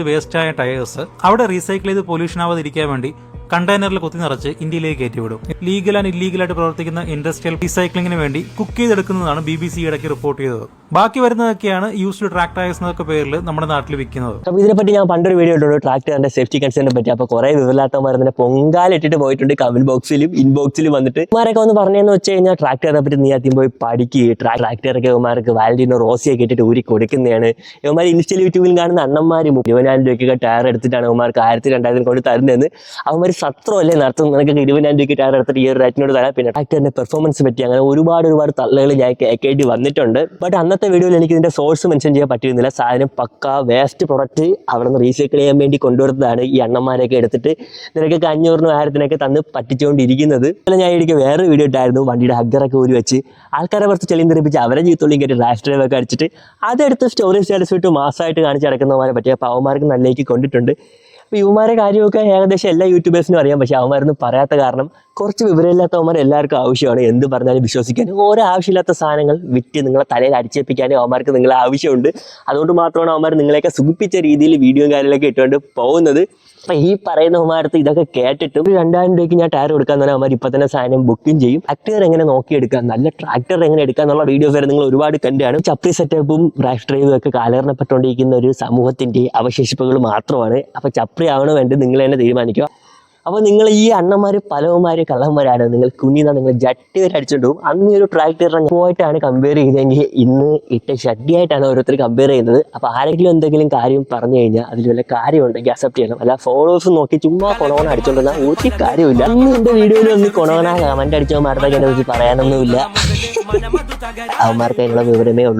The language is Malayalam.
വേസ്റ്റായ ടയേഴ്സ് അവിടെ റീസൈക്കിൾ ചെയ്ത് പൊല്യൂഷൻ ആവാതിരിക്കാൻ വേണ്ടി കണ്ടെയ്നറിൽ കുത്തി നിറച്ച് ഇന്ത്യയിലേക്ക് കയറ്റിവിടും. ലീഗൽ ആൻഡ് ഇല്ലീഗലായിട്ട് പ്രവർത്തിക്കുന്ന ഇൻഡസ്ട്രിയൽ റീസൈക്ലിംഗിന് വേണ്ടി കുക്ക് ചെയ്തെടുക്കുന്നതാണ് BBC ഇടയ്ക്ക് റിപ്പോർട്ട് ചെയ്തത്. ബാക്കി വരുന്നതൊക്കെയാണ് യൂസ്ഡ് ട്രാക്ക് ടയേഴ്സ് എന്നൊക്കെ പേരിൽ നമ്മുടെ നാട്ടിൽ വിൽക്കുന്നത്. അപ്പോൾ ഇതിനെപ്പറ്റി ഞാൻ പണ്ടൊരു വീഡിയോ ഇട്ടുണ്ട് ട്രാക്ടറിന്റെ സേഫ്റ്റി കൺസേണിനെ പറ്റി. അപ്പോൾ കുറേ വിവരമില്ലാത്തവന്മാർ അതിനെ പൊങ്കാലിട്ടിട്ട് പോയിട്ടുണ്ട് കമന്റ് ബോക്സിലും ഇൻബോക്സിലും വന്നിട്ട്. ഇവന്മാരൊക്കെ ഒന്ന് പറഞ്ഞതെന്ന് വെച്ച് കഴിഞ്ഞാൽ ട്രാക്ടറിനെ പറ്റി നീ ആദ്യം പോയി പഠിക്കുക. ട്രാക്ടറൊക്കെ ഇവന്മാർക്ക് വാലന്റീനോ റോസിയൊക്കെ ഇട്ടിട്ട് ഊരി കൊടുക്കുന്നതാണ്. ഇവന്മാർ ഇൻസ്റ്റയിൽ യൂട്യൂബിൽ കാണുന്ന അണ്ണന്മാർ 20,000 രൂപയ്ക്കൊക്കെ ടയർ എടുത്തിട്ടാണ് ഇവന്മാർക്ക് 1,000-2,000 കൊണ്ട് തരുന്നതെന്ന്. അവന്മാർ സത്രമല്ലേ നടത്തുന്നത്? നിനക്ക് 20,000 രൂപയ്ക്ക് ടയർ എടുത്തിട്ട് ഈ ഒരു റേറ്റിനോട് തരാം. പിന്നെ ട്രാക്ടറിന്റെ പെർഫോമൻസ് പറ്റി അങ്ങനെ ഒരുപാട് തള്ളുകൾ ഞാൻ കേൾക്കേണ്ടി വന്നിട്ടുണ്ട്. ബട്ട് അന്നത്തെ വീഡിയോയിൽ എനിക്ക് ഇതിന്റെ സോഴ്സ് മെൻഷൻ ചെയ്യാൻ പറ്റിയിരുന്നില്ല. സാധനം പക്ക വേസ്റ്റ് പ്രൊഡക്റ്റ് അവിടെ നിന്ന് റീസൈക്കിൾ ചെയ്യാൻ വേണ്ടി കൊണ്ടുവരുന്നതാണ് ഈ അണ്ണന്മാരൊക്കെ എടുത്തിട്ട് നിനക്കൊക്കെ 500-നും 1000-ത്തിനൊക്കെ തന്ന് പറ്റിച്ചുകൊണ്ടിരിക്കുന്നത്. അല്ല ഞാൻ എനിക്ക് വേറെ വീഡിയോ ഇട്ടായിരുന്നു വണ്ടിയുടെ ഹഗ്ഗറൊക്കെ ഊരി വെച്ച് ആൾക്കാരെ കുറച്ച് ചെളിയും തെറിപ്പിച്ച് അവരെ ജീത്തുള്ളിയും കയറ്റി റാഷ് ഡ്രൈവൊക്കെ അടിച്ചിട്ട് അതെടുത്ത് സ്റ്റോറി സ്റ്റാറ്റസ് ഇട്ട് മാസമായിട്ട് കാണിച്ച് നടക്കുന്നവരെ പറ്റി. അപ്പോൾ അവന്മാർക്ക് നല്ലേക്ക് കൊണ്ടിട്ടുണ്ട്. അപ്പോൾ ഇവന്മാരെ കാര്യമൊക്കെ ഏകദേശം എല്ലാ യൂട്യൂബേഴ്സിനും അറിയാം. പക്ഷേ അവന്മാരൊന്നും പറയാത്ത കാരണം കുറച്ച് വിവരമില്ലാത്തവന്മാർ എല്ലാവർക്കും ആവശ്യമാണ്. എന്ത് പറഞ്ഞാലും വിശ്വസിക്കാനും ഓരോ ആവശ്യമില്ലാത്ത സാധനങ്ങൾ വിറ്റ് നിങ്ങളെ തലയിൽ അടിച്ചേൽപ്പിക്കാനും അവന്മാർക്ക് നിങ്ങളെ ആവശ്യമുണ്ട്. അതുകൊണ്ട് മാത്രമാണ് അവന്മാർ നിങ്ങളെയൊക്കെ സുഖിപ്പിച്ച രീതിയിൽ വീഡിയോയും കാര്യങ്ങളൊക്കെ ഇട്ടുകൊണ്ട് പോകുന്നത്. അപ്പം ഈ പറയുന്നവന്മാരത്ത് ഇതൊക്കെ കേട്ടിട്ട് 2,000 രൂപയ്ക്ക് ഞാൻ ടയർ കൊടുക്കാൻ തന്നെ അവന്മാർ ഇപ്പം തന്നെ സാധനം ബുക്കിംഗ് ചെയ്യും. ട്രാക്ടർ എങ്ങനെ നോക്കിയെടുക്കാം, നല്ല ട്രാക്ടർ എങ്ങനെ എടുക്കുക എന്നുള്ള വീഡിയോസ് വരെ നിങ്ങൾ ഒരുപാട് കണ്ടാണ്. ചപ്രി സെറ്റപ്പും റാഷ് ഡ്രൈവും ഒക്കെ കാലഹരണപ്പെട്ടുകൊണ്ടിരിക്കുന്ന ഒരു സമൂഹത്തിൻ്റെ അവശേഷിപ്പുകൾ മാത്രമാണ്. അപ്പോൾ ചപ്രി ആവണോ വേണ്ടത് നിങ്ങൾ തന്നെ തീരുമാനിക്കുക. അപ്പോൾ നിങ്ങൾ ഈ അണ്ണന്മാർ പലവന്മാർ കള്ളന്മാരാണ്. നിങ്ങൾ കുഞ്ഞിന്നാ നിങ്ങൾ ജട്ടി വരെ അടിച്ചുകൊണ്ട് പോകും. അന്ന് ഒരു ട്രാക്ടറിനെ പോയിട്ടാണ് കമ്പയർ ചെയ്തെങ്കിൽ ഇന്ന് ഇട്ട ഷഡ്ഡിയായിട്ടാണ് ഓരോരുത്തർ കമ്പയർ ചെയ്യുന്നത്. അപ്പോൾ ആരെങ്കിലും എന്തെങ്കിലും കാര്യം പറഞ്ഞു കഴിഞ്ഞാൽ അതിൽ വല്ല കാര്യമുണ്ടെങ്കിൽ അക്സെപ്റ്റ് ചെയ്യണം. അല്ല ഫോളോവേഴ്സ് നോക്കി ചുമ്മാ കൊണവണ അടിച്ചുകൊണ്ടിരുന്നാൽ ഒരു കാര്യമില്ല. അന്ന് എൻ്റെ വീഡിയോയിൽ ഒന്ന് കൊണവണ കമൻ്റ് അടിച്ചവന്മാരുടെ അതിനെ പറ്റി പറയാനൊന്നുമില്ല. അവന്മാർക്ക് അതിനുള്ള വിവരമേ ഉള്ളൂ.